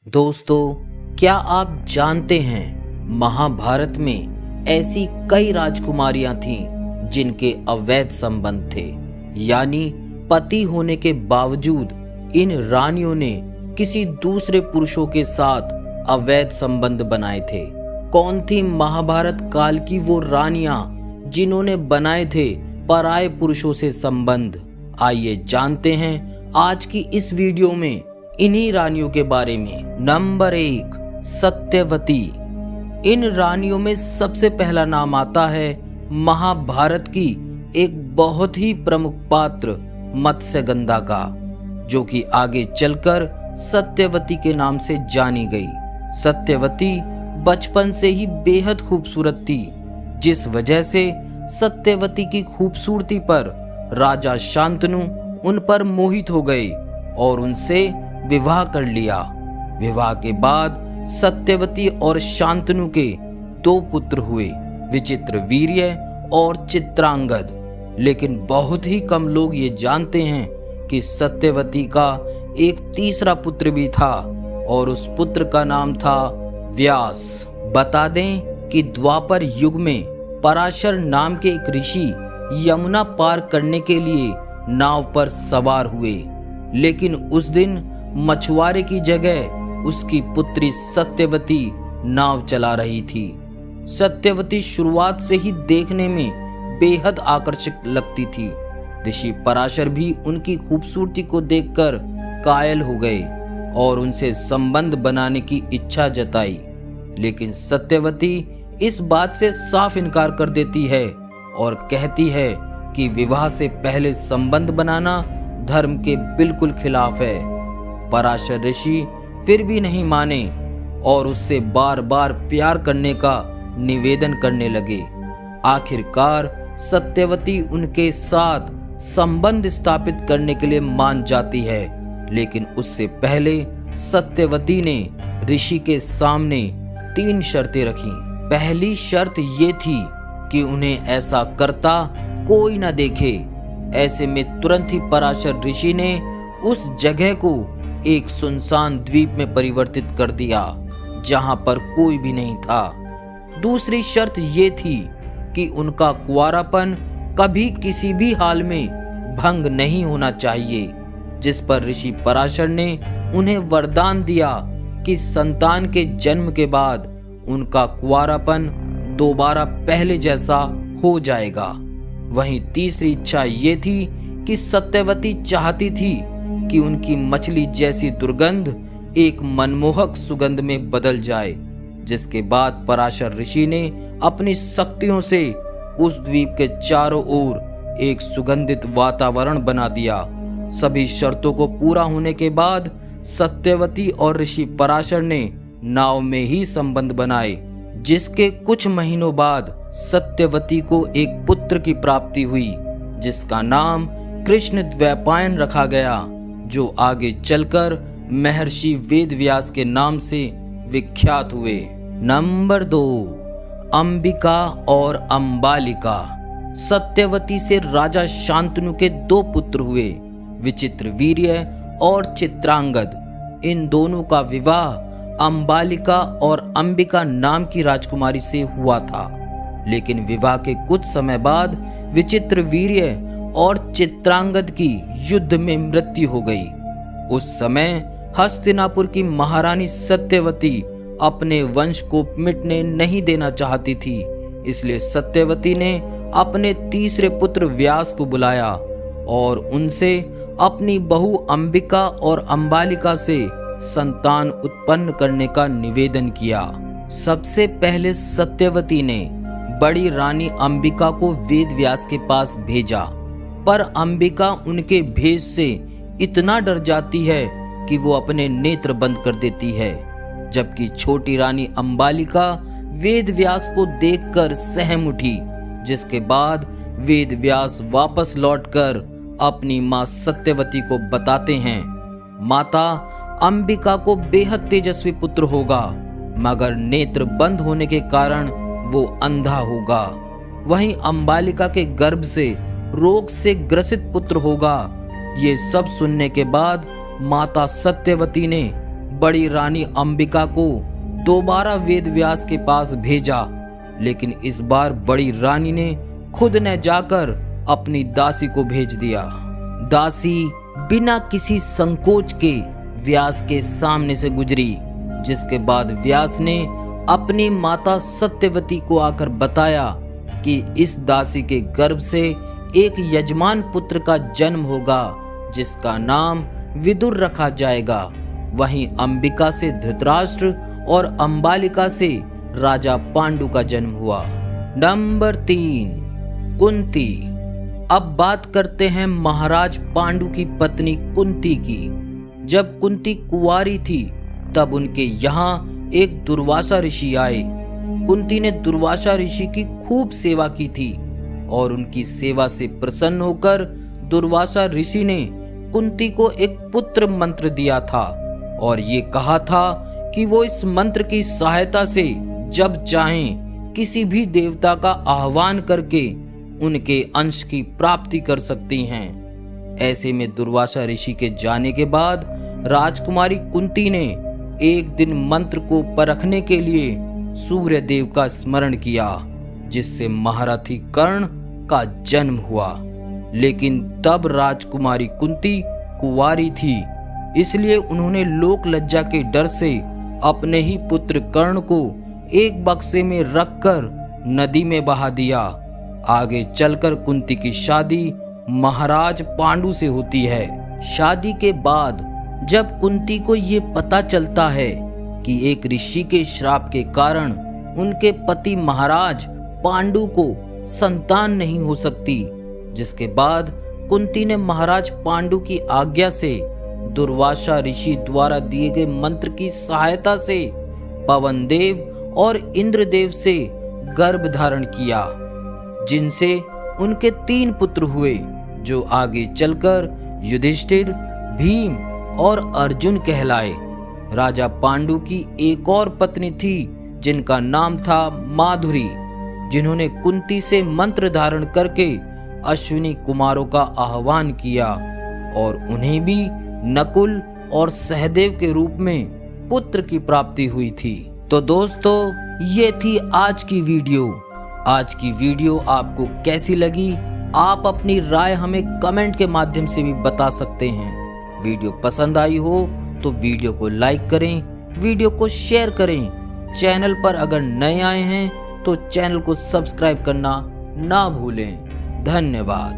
दोस्तों, क्या आप जानते हैं महाभारत में ऐसी कई राजकुमारियां थीं जिनके अवैध संबंध थे। यानी पति होने के बावजूद इन रानियों ने किसी दूसरे पुरुषों के साथ अवैध संबंध बनाए थे। कौन थी महाभारत काल की वो रानियां जिन्होंने बनाए थे पराये पुरुषों से संबंध? आइए जानते हैं आज की इस वीडियो में इन्हीं रानियों के बारे में। नंबर 1, सत्यवती। इन रानियों में सबसे पहला नाम आता है महाभारत की एक बहुत ही प्रमुख पात्र मत्स्यगंधा का, जो कि आगे चलकर सत्यवती के नाम से जानी गई। सत्यवती बचपन से ही बेहद खूबसूरत थी, जिस वजह से सत्यवती की खूबसूरती पर राजा शांतनु उन पर मोहित हो गए और उनसे विवाह कर लिया। विवाह के बाद सत्यवती और शांतनु के 2 पुत्र हुए, विचित्रवीर्य और चित्रांगद। लेकिन बहुत ही कम लोग ये जानते हैं कि सत्यवती का एक तीसरा पुत्र भी था और उस पुत्र का नाम था व्यास। बता दें कि द्वापर युग में पराशर नाम के एक ऋषि यमुना पार करने के लिए नाव पर सवार हुए, लेकिन उस दिन मछुआरे की जगह उसकी पुत्री सत्यवती नाव चला रही थी। सत्यवती शुरुआत से ही देखने में बेहद आकर्षक लगती थी। ऋषि पराशर भी उनकी खूबसूरती को देखकर कायल हो गए और उनसे संबंध बनाने की इच्छा जताई, लेकिन सत्यवती इस बात से साफ इनकार कर देती है और कहती है कि विवाह से पहले संबंध बनाना धर्म के बिल्कुल खिलाफ है। पराशर ऋषि फिर भी नहीं माने और उससे बार बार प्यार करने का निवेदन करने लगे। आखिरकार सत्यवती उनके साथ संबंध स्थापित करने के लिए मान जाती है, लेकिन उससे पहले सत्यवती ने ऋषि के सामने 3 शर्तें रखी। पहली शर्त ये थी कि उन्हें ऐसा करता कोई न देखे। ऐसे में तुरंत ही पराशर ऋषि ने उस जगह को एक सुनसान द्वीप में परिवर्तित कर दिया, जहां पर कोई भी नहीं था। दूसरी शर्त ये थी कि उनका कुंवारापन कभी किसी भी हाल में भंग नहीं होना चाहिए, जिस पर ऋषि पराशर ने उन्हें वरदान दिया कि संतान के जन्म के बाद उनका कुंवारापन दोबारा पहले जैसा हो जाएगा। वहीं तीसरी इच्छा ये थी कि सत्यवती चाहती थी कि उनकी मछली जैसी दुर्गंध एक मनमोहक सुगंध में बदल जाए, जिसके बाद पराशर ऋषि ने अपनी शक्तियों से उस द्वीप के चारों ओर एक सुगंधित वातावरण बना दिया। सभी शर्तों को पूरा होने के बाद सत्यवती और ऋषि पराशर ने नाव में ही संबंध बनाए, जिसके कुछ महीनों बाद सत्यवती को एक पुत्र की प्राप्ति हुई, जिसका नाम कृष्णद्वैपायन रखा गया, जो आगे चलकर महर्षि वेदव्यास के नाम से विख्यात हुए। नंबर 2, अंबिका और अंबालिका। सत्यवती से राजा शांतनु के 2 पुत्र हुए, विचित्रवीर्य और चित्रांगद। इन दोनों का विवाह अंबालिका और अंबिका नाम की राजकुमारी से हुआ था, लेकिन विवाह के कुछ समय बाद विचित्रवीर्य और चित्रांगद की युद्ध में मृत्यु हो गई। उस समय हस्तिनापुर की महारानी सत्यवती अपने वंश को मिटने नहीं देना चाहती थी, इसलिए सत्यवती ने अपने तीसरे पुत्र व्यास को बुलाया और उनसे अपनी बहू अंबिका और अंबालिका से संतान उत्पन्न करने का निवेदन किया। सबसे पहले सत्यवती ने बड़ी रानी अंबिका को वेदव्यास के पास भेजा, पर अंबिका उनके भेष से इतना डर जाती है कि वो अपने नेत्र बंद कर देती है, जबकि छोटी रानी अंबालिका वेदव्यास को देखकर सहम उठी, जिसके बाद वेदव्यास वापस लौटकर अपनी मां सत्यवती को बताते हैं, माता अंबिका को बेहद तेजस्वी पुत्र होगा, मगर नेत्र बंद होने के कारण वो अंधा होगा। वहीं अंबालिका के गर्भ से रोग से ग्रसित पुत्र होगा। ये सब सुनने के बाद माता सत्यवती ने बड़ी रानी अंबिका को दोबारा वेद व्यास के पास भेजा, लेकिन इस बार बड़ी रानी ने खुद न जाकर अपनी दासी को भेज दिया। दासी बिना किसी संकोच के व्यास के सामने से गुजरी, जिसके बाद व्यास ने अपनी माता सत्यवती को आकर बताया कि इस दासी के गर्भ से एक यजमान पुत्र का जन्म होगा, जिसका नाम विदुर रखा जाएगा। वहीं अंबिका से धृतराष्ट्र और अंबालिका से राजा पांडु का जन्म हुआ। नंबर 3, कुंती। अब बात करते हैं महाराज पांडु की पत्नी कुंती की। जब कुंती कुंवारी थी तब उनके यहाँ एक दुर्वासा ऋषि आए। कुंती ने दुर्वासा ऋषि की खूब सेवा की थी और उनकी सेवा से प्रसन्न होकर दुर्वासा ऋषि ने कुंती को एक पुत्र मंत्र दिया था और ये कहा था कि वो इस मंत्र की सहायता से जब चाहें किसी भी देवता का आह्वान करके उनके अंश की प्राप्ति कर सकती हैं। ऐसे में दुर्वासा ऋषि के जाने के बाद राजकुमारी कुंती ने एक दिन मंत्र को परखने के लिए सूर्य देव का स्मरण किया, जिससे महारथी कर्ण का जन्म हुआ। लेकिन तब राजकुमारी कुंती कुंवारी थी, इसलिए उन्होंने लोक लज्जा के डर से अपने ही पुत्र कर्ण को एक बक्से में रखकर नदी में बहा दिया। आगे चलकर कुंती की शादी महाराज पांडु से होती है। शादी के बाद जब कुंती को ये पता चलता है कि एक ऋषि के श्राप के कारण उनके पति महाराज पांडु को संतान नहीं हो सकती, जिसके बाद कुंती ने महाराज पांडु की आज्ञा से दुर्वासा ऋषि द्वारा दिए गए मंत्र की सहायता से पवन देव और इंद्रदेव से गर्भ धारण किया, जिनसे उनके 3 पुत्र हुए, जो आगे चलकर युधिष्ठिर, भीम और अर्जुन कहलाए। राजा पांडु की एक और पत्नी थी जिनका नाम था माधुरी, जिन्होंने कुंती से मंत्र धारण करके अश्विनी कुमारों का आह्वान किया और उन्हें भी नकुल और सहदेव के रूप में पुत्र की प्राप्ति हुई थी। तो दोस्तों, ये थी आज की वीडियो। आज की वीडियो आपको कैसी लगी, आप अपनी राय हमें कमेंट के माध्यम से भी बता सकते हैं। वीडियो पसंद आई हो तो वीडियो को लाइक करें, वीडियो को शेयर करें। चैनल पर अगर नए आए हैं तो चैनल को सब्सक्राइब करना ना भूलें। धन्यवाद।